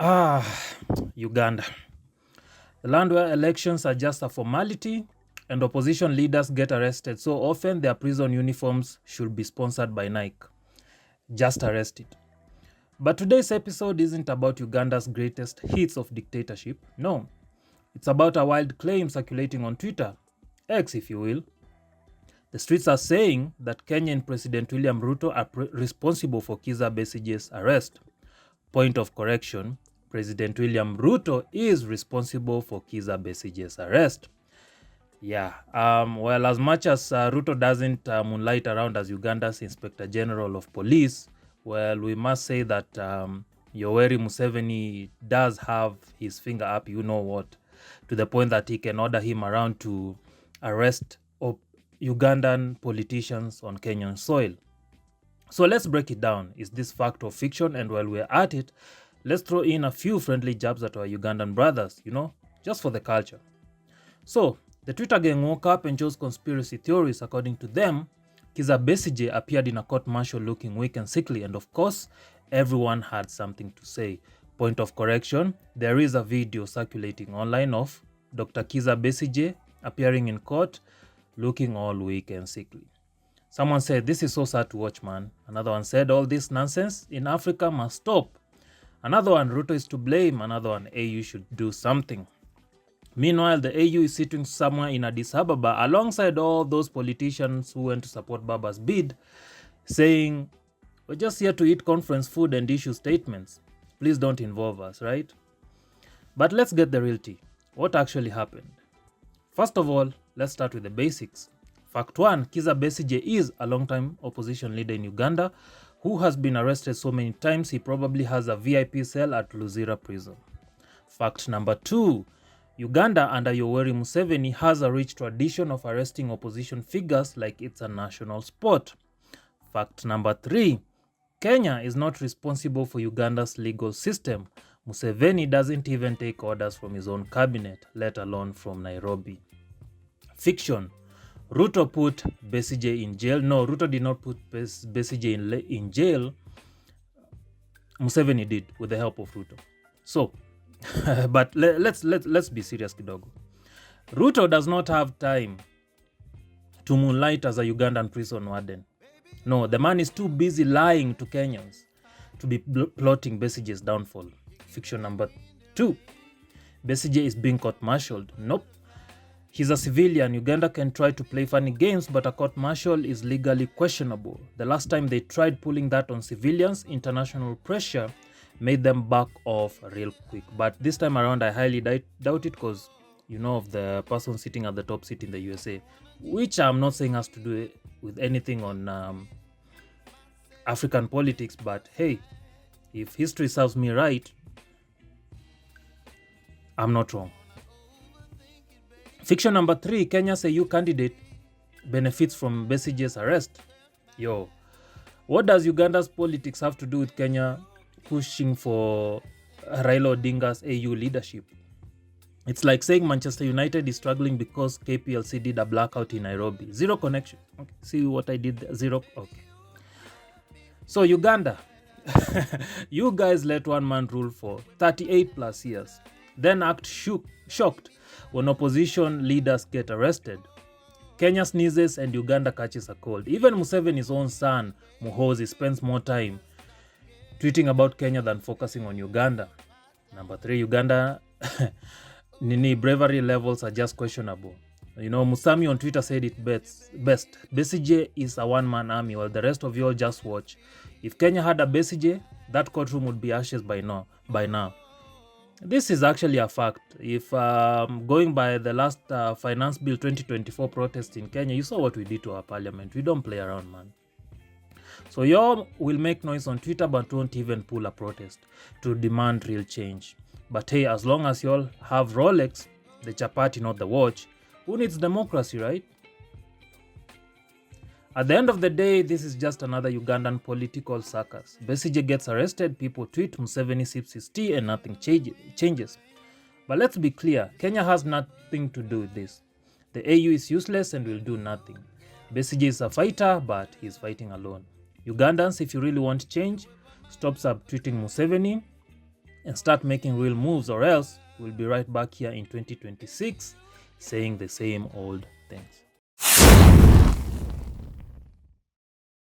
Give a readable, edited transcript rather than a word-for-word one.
Ah, Uganda. The land where elections are just a formality and opposition leaders get arrested so often their prison uniforms should be sponsored by Nike. Just arrested. But today's episode isn't about Uganda's greatest hits of dictatorship. No, it's about a wild claim circulating on Twitter, X if you will. The streets are saying that Kenyan President William Ruto are responsible for Kizza Besigye's arrest. Point of correction, President William Ruto is responsible for Kizza Besigye's arrest. Well, as much as Ruto doesn't moonlight around as Uganda's Inspector General of Police, well, we must say that Yoweri Museveni does have his finger up, you know what, to the point that he can order him around to arrest Ugandan politicians on Kenyan soil. So let's break it down. Is this fact or fiction? And while we're at it, let's throw in a few friendly jabs at our Ugandan brothers, just for the culture. So, the Twitter gang woke up and chose conspiracy theories. According to them, Kizza Besigye appeared in a court-martial looking weak and sickly, and of course, everyone had something to say. Point of correction, there is a video circulating online of Dr. Kizza Besigye appearing in court looking all weak and sickly. Someone said, this is so sad to watch, man. Another one said, all this nonsense in Africa must stop. Another one, Ruto is to blame. Another one, AU should do something. Meanwhile, the AU is sitting somewhere in Addis Ababa alongside all those politicians who went to support Baba's bid, saying, we're just here to eat conference food and issue statements. Please don't involve us, right? But let's get the real tea. What actually happened? First of all, let's start with the basics. Fact 1, Kizza Besigye is a long-time opposition leader in Uganda who has been arrested so many times he probably has a VIP cell at Luzira prison. Fact number 2, Uganda under Yoweri Museveni has a rich tradition of arresting opposition figures like it's a national sport. Fact number 3, Kenya is not responsible for Uganda's legal system. Museveni doesn't even take orders from his own cabinet, let alone from Nairobi. Fiction. Ruto put Besigye in jail. No, Ruto did not put Besigye in jail. Museveni did with the help of Ruto. So, but let's be serious kidogo. Ruto does not have time to moonlight as a Ugandan prison warden. No, the man is too busy lying to Kenyans to be plotting Besigye's downfall. Fiction number 2. Besigye is being court-martialed. Nope. He's a civilian. Uganda can try to play funny games, but a court-martial is legally questionable. The last time they tried pulling that on civilians, international pressure made them back off real quick. But this time around, I highly doubt it because you know of the person sitting at the top seat in the USA, which I'm not saying has to do with anything on African politics, but hey, if history serves me right, I'm not wrong. Fiction number 3, Kenya's AU candidate benefits from Besigye's arrest. Yo, what does Uganda's politics have to do with Kenya pushing for Raila Odinga's AU leadership? It's like saying Manchester United is struggling because KPLC did a blackout in Nairobi. Zero connection. Okay. See what I did there? Zero. Okay. So Uganda, you guys let one man rule for 38 plus years. Then act shocked when opposition leaders get arrested. Kenya sneezes and Uganda catches a cold. Even Museveni's own son, Muhoozi, spends more time tweeting about Kenya than focusing on Uganda. Number 3, Uganda bravery levels are just questionable. Musami on Twitter said it best. Besigye is a one-man army while the rest of you all just watch. If Kenya had a Besigye, that courtroom would be ashes by now. This is actually a fact. If going by the last Finance Bill 2024 protest in Kenya, you saw what we did to our parliament. We don't play around, man. So y'all will make noise on Twitter but won't even pull a protest to demand real change. But hey, as long as y'all have Rolex, the chapati, not the watch, who needs democracy, right? At the end of the day, this is just another Ugandan political circus. Besigye gets arrested, people tweet, Museveni sips his tea, and nothing changes. But let's be clear, Kenya has nothing to do with this. The AU is useless and will do nothing. Besigye is a fighter, but he's fighting alone. Ugandans, if you really want change, stop subtweeting Museveni, and start making real moves, or else we'll be right back here in 2026 saying the same old things.